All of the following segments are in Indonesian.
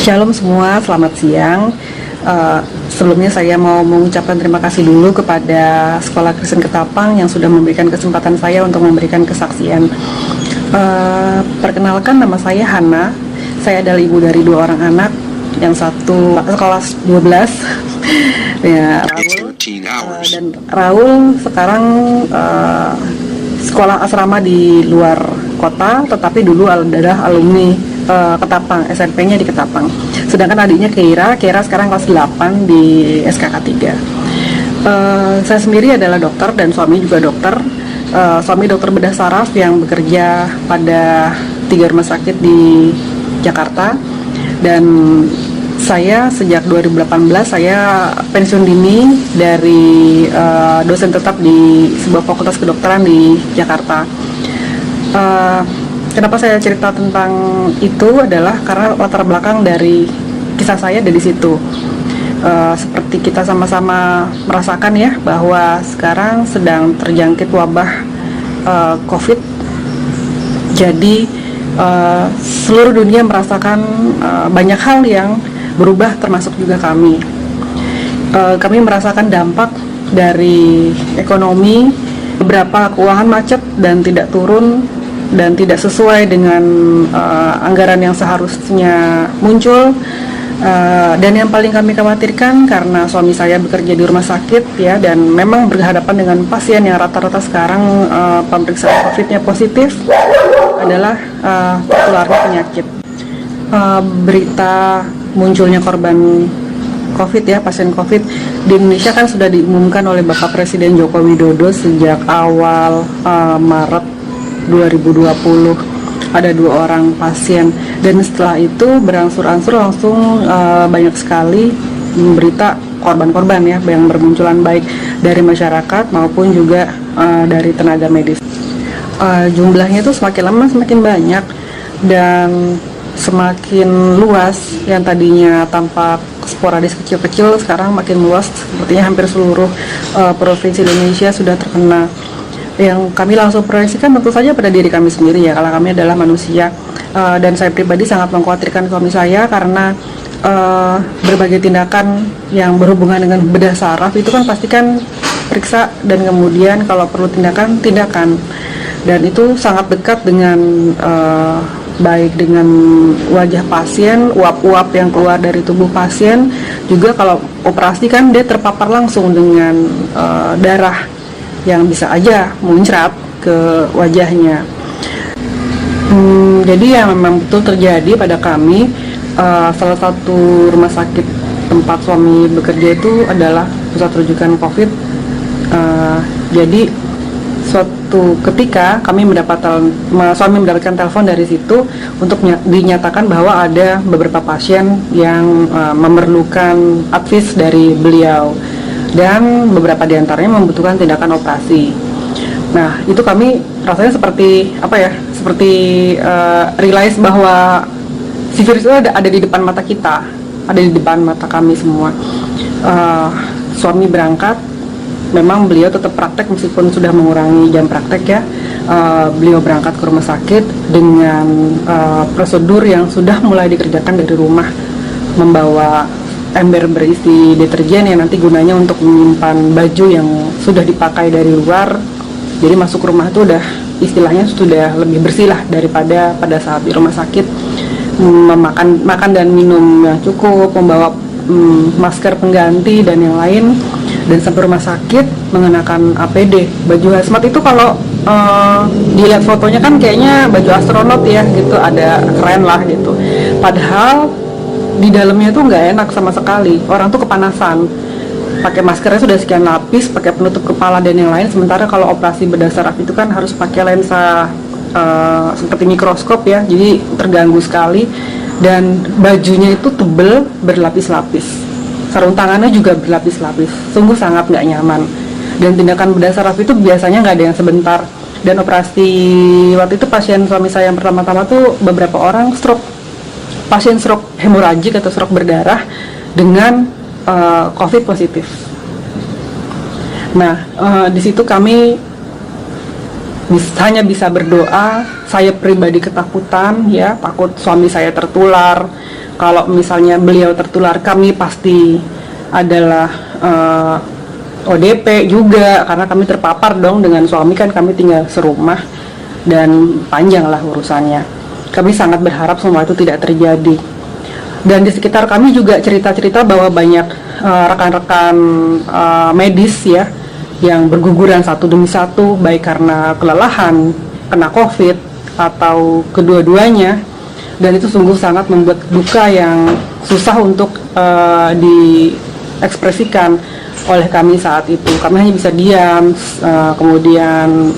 Shalom semua, selamat siang. Sebelumnya saya mau mengucapkan terima kasih dulu kepada Sekolah Kristen Ketapang yang sudah memberikan kesempatan saya untuk memberikan kesaksian. Perkenalkan, nama saya Hana. Saya adalah ibu dari 2 orang anak. Yang satu kelas 12 ya, Raul. Dan Raul sekarang sekolah asrama di luar kota, tetapi dulu adalah alumni Ketapang, SMP-nya di Ketapang. Sedangkan adiknya Keira sekarang kelas 8 di SKK 3. Saya sendiri adalah dokter dan suami juga dokter. Suami dokter bedah saraf yang bekerja pada 3 rumah sakit di Jakarta, dan saya sejak 2018 saya pensiun dini dari dosen tetap di sebuah fakultas kedokteran di Jakarta. Kenapa saya cerita tentang itu adalah karena latar belakang dari kisah saya dari situ. Seperti kita sama-sama merasakan ya, bahwa sekarang sedang terjangkit wabah COVID. Jadi seluruh dunia merasakan banyak hal yang berubah, termasuk juga kami. Kami merasakan dampak dari ekonomi, beberapa keuangan macet dan tidak turun, dan tidak sesuai dengan anggaran yang seharusnya muncul. Dan yang paling kami khawatirkan, karena suami saya bekerja di rumah sakit ya, dan memang berhadapan dengan pasien yang rata-rata sekarang pemeriksaan COVID-nya positif, adalah tertularnya penyakit. Berita munculnya korban COVID ya, pasien COVID di Indonesia kan sudah diumumkan oleh Bapak Presiden Joko Widodo sejak awal Maret 2020. Ada 2 orang pasien, dan setelah itu berangsur-angsur langsung banyak sekali berita korban-korban ya yang bermunculan, baik dari masyarakat maupun juga dari tenaga medis. Jumlahnya itu semakin lama semakin banyak dan semakin luas. Yang tadinya tampak sporadis kecil-kecil sekarang makin luas, sepertinya hampir seluruh provinsi Indonesia sudah terkena. Yang kami langsung proyeksikan tentu saja pada diri kami sendiri ya, kalau kami adalah manusia. Dan saya pribadi sangat mengkhawatirkan suami saya, karena berbagai tindakan yang berhubungan dengan bedah saraf itu kan pastikan periksa, dan kemudian kalau perlu tindakan, dan itu sangat dekat dengan baik dengan wajah pasien, uap-uap yang keluar dari tubuh pasien. Juga kalau operasi kan dia terpapar langsung dengan darah yang bisa aja muncrat ke wajahnya. Jadi yang memang betul terjadi pada kami, salah satu rumah sakit tempat suami bekerja itu adalah pusat rujukan COVID. Jadi suatu ketika suami mendapatkan telepon dari situ untuk dinyatakan bahwa ada beberapa pasien yang memerlukan advis dari beliau, dan beberapa diantaranya membutuhkan tindakan operasi. Nah, itu kami rasanya seperti realize bahwa si virus itu ada di depan mata kita, ada di depan mata kami semua. Suami berangkat, memang beliau tetap praktek meskipun sudah mengurangi jam praktek ya. Beliau berangkat ke rumah sakit dengan prosedur yang sudah mulai dikerjakan dari rumah, membawa ember berisi deterjen yang nanti gunanya untuk menyimpan baju yang sudah dipakai dari luar. Jadi masuk rumah itu udah istilahnya sudah lebih bersih lah daripada pada saat di rumah sakit. Makan dan minum yang cukup, membawa masker pengganti dan yang lain, dan sampai rumah sakit mengenakan APD, baju hazmat. Itu kalau dilihat fotonya kan kayaknya baju astronot ya gitu, ada keren lah gitu. Padahal di dalamnya tuh nggak enak sama sekali. Orang tuh kepanasan, pakai maskernya sudah sekian lapis, pakai penutup kepala dan yang lain. Sementara kalau operasi bedah saraf itu kan harus pakai lensa seperti mikroskop ya, jadi terganggu sekali. Dan bajunya itu tebel, berlapis-lapis. Sarung tangannya juga berlapis-lapis. Sungguh sangat nggak nyaman. Dan tindakan bedah saraf itu biasanya nggak ada yang sebentar. Dan operasi waktu itu pasien suami saya yang pertama-tama tuh beberapa orang stroke. Pasien stroke hemoragik atau stroke berdarah dengan COVID positif. Nah, di situ kami hanya bisa berdoa. Saya pribadi ketakutan, ya, takut suami saya tertular. Kalau misalnya beliau tertular, kami pasti adalah ODP juga, karena kami terpapar dong dengan suami, kan kami tinggal serumah dan panjang lah urusannya. Kami sangat berharap semua itu tidak terjadi. Dan di sekitar kami juga cerita-cerita bahwa banyak rekan-rekan medis ya yang berguguran satu demi satu, baik karena kelelahan, kena COVID, atau kedua-duanya. Dan itu sungguh sangat membuat duka yang susah untuk diekspresikan oleh kami saat itu. Kami hanya bisa diam, kemudian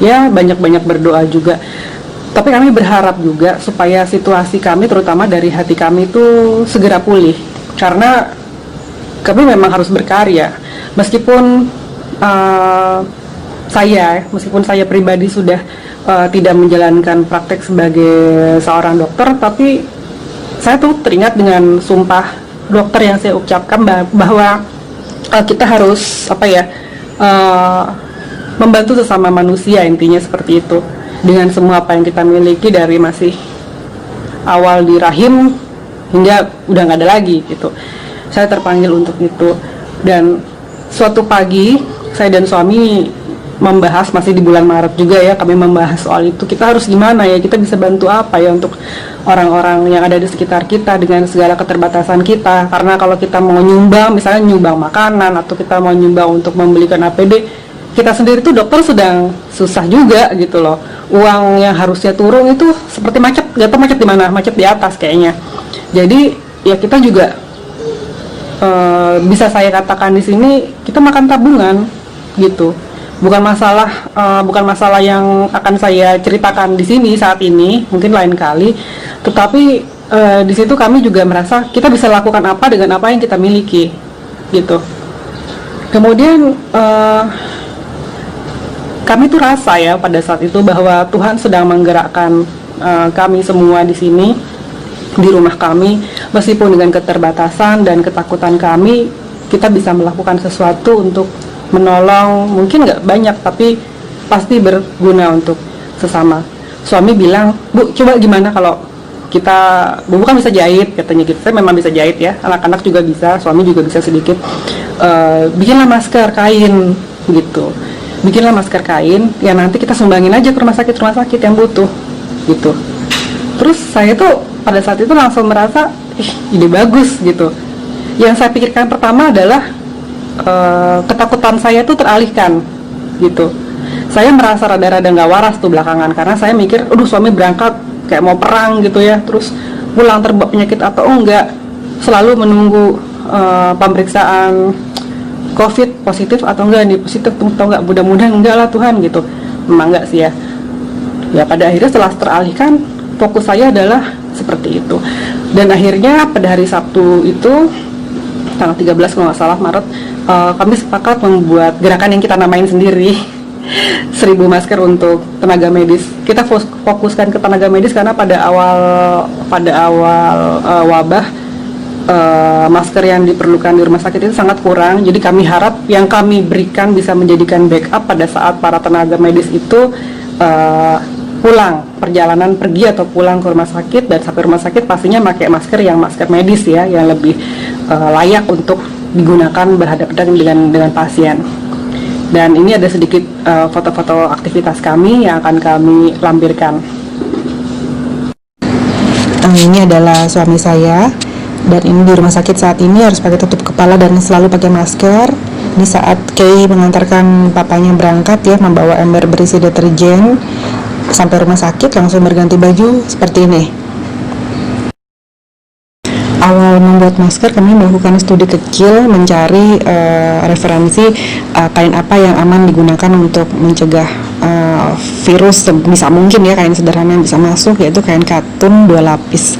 ya banyak-banyak berdoa juga. Tapi kami berharap juga supaya situasi kami, terutama dari hati kami, itu segera pulih. Karena kami memang harus berkarya. Meskipun saya pribadi sudah tidak menjalankan praktek sebagai seorang dokter, tapi saya tuh teringat dengan sumpah dokter yang saya ucapkan bahwa kita harus membantu sesama manusia, intinya seperti itu, dengan semua apa yang kita miliki, dari masih awal di rahim hingga udah nggak ada lagi gitu. Saya terpanggil untuk itu. Dan suatu pagi saya dan suami membahas, masih di bulan Maret juga ya, kami membahas soal itu. Kita harus gimana ya, kita bisa bantu apa ya untuk orang-orang yang ada di sekitar kita dengan segala keterbatasan kita. Karena kalau kita mau nyumbang, misalnya nyumbang makanan, atau kita mau nyumbang untuk membelikan APD, kita sendiri tuh dokter sedang susah juga gitu loh. Uang yang harusnya turun itu seperti macet, gak tau macet di mana, macet di atas kayaknya. Jadi ya kita juga bisa saya katakan di sini kita makan tabungan gitu. Bukan masalah yang akan saya ceritakan di sini saat ini, mungkin lain kali. Tetapi di situ kami juga merasa kita bisa lakukan apa dengan apa yang kita miliki gitu. Kemudian kami tuh rasa ya pada saat itu bahwa Tuhan sedang menggerakkan kami semua di sini, di rumah kami, meskipun dengan keterbatasan dan ketakutan kami, kita bisa melakukan sesuatu untuk menolong. Mungkin nggak banyak, tapi pasti berguna untuk sesama. Suami bilang, "Bu, coba gimana kalau Bu kan bisa jahit," katanya gitu. Saya memang bisa jahit ya, anak-anak juga bisa, suami juga bisa sedikit. Bikinlah masker kain gitu. Bikinlah masker kain, ya nanti kita sumbangin aja ke rumah sakit yang butuh gitu. Terus saya tuh pada saat itu langsung merasa, ide bagus gitu. Yang saya pikirkan pertama adalah ketakutan saya tuh teralihkan gitu. Saya merasa rada-rada nggak waras tuh belakangan, karena saya mikir, aduh suami berangkat kayak mau perang gitu ya, terus pulang terbawa penyakit atau enggak, selalu menunggu pemeriksaan COVID positif atau enggak, nih positif atau enggak, mudah-mudahan enggak lah Tuhan gitu. Memang enggak sih ya. Ya pada akhirnya setelah teralihkan, fokus saya adalah seperti itu. Dan akhirnya pada hari Sabtu itu tanggal 13 kalau nggak salah Maret, kami sepakat membuat gerakan yang kita namain sendiri 1000 masker untuk tenaga medis. Kita fokuskan ke tenaga medis karena pada awal wabah masker yang diperlukan di rumah sakit itu sangat kurang. Jadi kami harap yang kami berikan bisa menjadikan backup pada saat para tenaga medis itu pulang perjalanan pergi atau pulang ke rumah sakit, dan sampai rumah sakit pastinya pakai masker medis ya, yang lebih layak untuk digunakan berhadapan dengan pasien. Dan ini ada sedikit foto-foto aktivitas kami yang akan kami lampirkan. Ini adalah suami saya, dan ini di rumah sakit saat ini harus pakai tutup kepala dan selalu pakai masker. Di saat Kay mengantarkan papanya berangkat ya, membawa ember berisi deterjen sampai rumah sakit, langsung berganti baju seperti ini. Awal membuat masker, kami melakukan studi kecil mencari referensi kain apa yang aman digunakan untuk mencegah virus sebisa mungkin ya, kain sederhana yang bisa masuk, yaitu kain katun 2 lapis.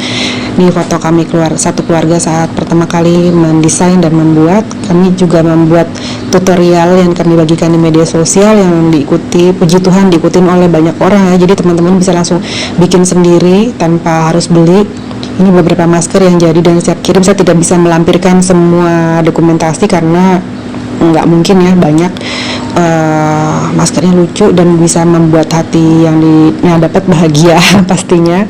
Ini foto kami satu keluarga saat pertama kali mendesain dan membuat. Kami juga membuat tutorial yang kami bagikan di media sosial yang diikuti, puji Tuhan diikutin oleh banyak orang ya. Jadi teman-teman bisa langsung bikin sendiri tanpa harus beli. Ini beberapa masker yang jadi dan siap kirim. Saya tidak bisa melampirkan semua dokumentasi karena nggak mungkin ya, banyak. maskernya lucu dan bisa membuat hati yang dapat bahagia pastinya.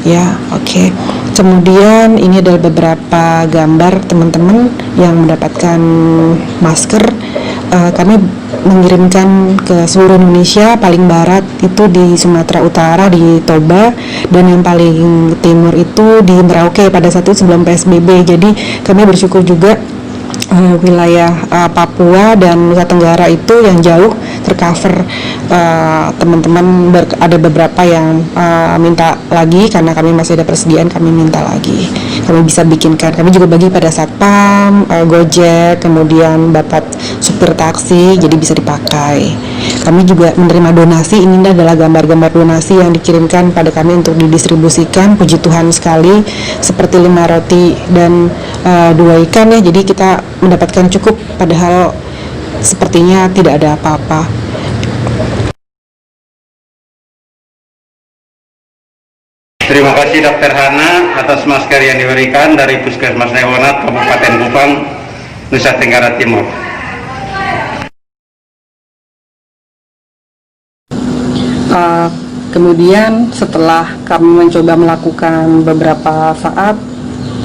Ya, oke. Kemudian ini adalah beberapa gambar teman-teman yang mendapatkan masker. Kami mengirimkan ke seluruh Indonesia, paling barat itu di Sumatera Utara di Toba, dan yang paling timur itu di Merauke pada saat itu sebelum PSBB. Jadi kami bersyukur juga wilayah Papua dan Nusa Tenggara itu yang jauh tercover. Teman-teman ada beberapa yang minta lagi, karena kami masih ada persediaan, kami minta lagi, kami bisa bikinkan. Kami juga bagi pada satpam, Gojek, kemudian bapak supir taksi, jadi bisa dipakai. Kami juga menerima donasi. Ini adalah gambar-gambar donasi yang dikirimkan pada kami untuk didistribusikan. Puji Tuhan sekali, seperti 5 roti dan 2 ikan ya, jadi kita mendapatkan cukup, padahal sepertinya tidak ada apa-apa. Terima kasih Dr. Hana atas masker yang diberikan dari Puskesmas Newonat, Kabupaten Kupang, Nusa Tenggara Timur. Kemudian setelah kami mencoba melakukan beberapa saat,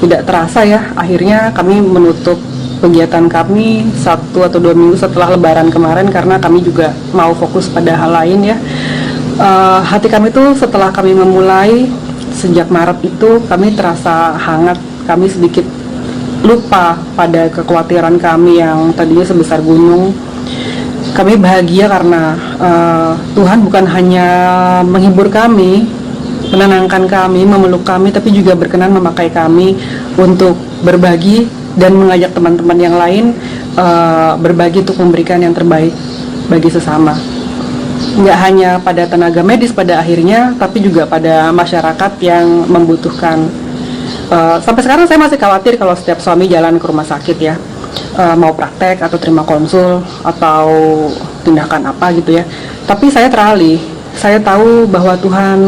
tidak terasa ya, akhirnya kami menutup kegiatan kami 1 atau 2 minggu setelah Lebaran kemarin, karena kami juga mau fokus pada hal lain ya. Hati kami tuh setelah kami memulai sejak Maret itu, kami terasa hangat, kami sedikit lupa pada kekhawatiran kami yang tadinya sebesar gunung. Kami bahagia karena Tuhan bukan hanya menghibur kami, menenangkan kami, memeluk kami, tapi juga berkenan memakai kami untuk berbagi dan mengajak teman-teman yang lain berbagi untuk memberikan yang terbaik bagi sesama. Nggak hanya pada tenaga medis pada akhirnya, tapi juga pada masyarakat yang membutuhkan. Sampai sekarang saya masih khawatir kalau setiap suami jalan ke rumah sakit ya, mau praktek atau terima konsul atau tindakan apa gitu ya. Tapi saya teralih, saya tahu bahwa Tuhan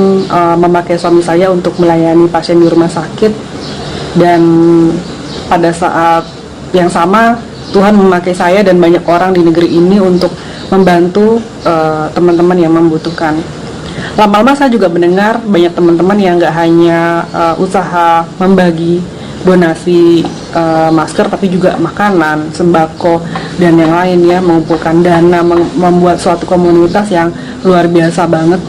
memakai suami saya untuk melayani pasien di rumah sakit, dan pada saat yang sama Tuhan memakai saya dan banyak orang di negeri ini untuk membantu teman-teman yang membutuhkan. Lama-lama saya juga mendengar banyak teman-teman yang nggak hanya usaha membagi donasi masker, tapi juga makanan, sembako, dan yang lain ya, mengumpulkan dana, membuat suatu komunitas yang luar biasa banget.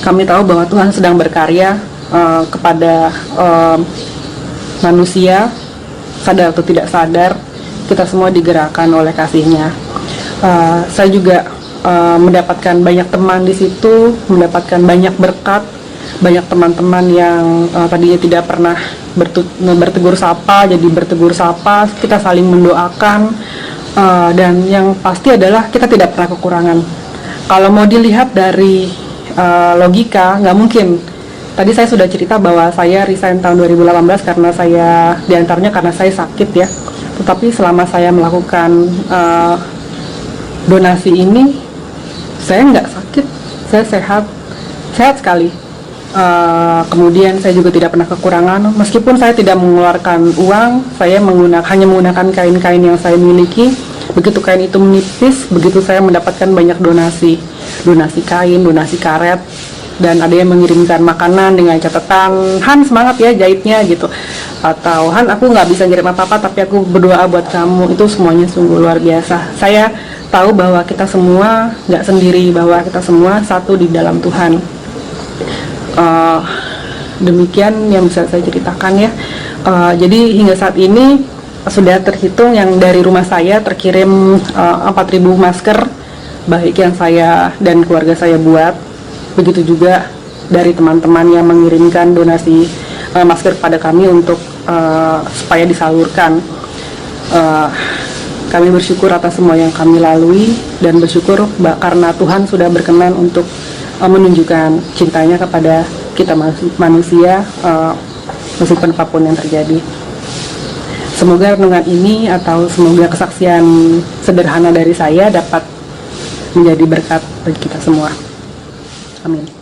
Kami tahu bahwa Tuhan sedang berkarya kepada manusia, sadar atau tidak sadar, kita semua digerakkan oleh kasih-Nya. Saya juga mendapatkan banyak teman di situ, mendapatkan banyak berkat, banyak teman-teman yang tadinya tidak pernah bertegur sapa, jadi bertegur sapa, kita saling mendoakan, dan yang pasti adalah kita tidak pernah kekurangan. Kalau mau dilihat dari logika, nggak mungkin. Tadi saya sudah cerita bahwa saya resign tahun 2018 karena saya, diantaranya karena saya sakit ya. Tetapi selama saya melakukan donasi ini, saya nggak sakit, saya sehat sekali. Kemudian saya juga tidak pernah kekurangan, meskipun saya tidak mengeluarkan uang, saya hanya menggunakan kain-kain yang saya miliki. Begitu kain itu menipis, begitu saya mendapatkan banyak donasi kain, donasi karet, dan ada yang mengirimkan makanan dengan catatan, Han semangat ya jahitnya gitu, atau Han aku nggak bisa ngirim apa-apa tapi aku berdoa buat kamu. Itu semuanya sungguh luar biasa. Saya tahu bahwa kita semua nggak sendiri, bahwa kita semua satu di dalam Tuhan. Demikian yang bisa saya ceritakan ya. Jadi hingga saat ini sudah terhitung yang dari rumah saya terkirim 4.000 masker, baik yang saya dan keluarga saya buat. Begitu juga dari teman-teman yang mengirimkan donasi masker pada kami untuk supaya disalurkan. Kami bersyukur atas semua yang kami lalui, dan bersyukur karena Tuhan sudah berkenan untuk menunjukkan cintanya kepada kita manusia, meskipun apapun yang terjadi. Semoga renungan ini atau semoga kesaksian sederhana dari saya dapat menjadi berkat bagi kita semua. Amin.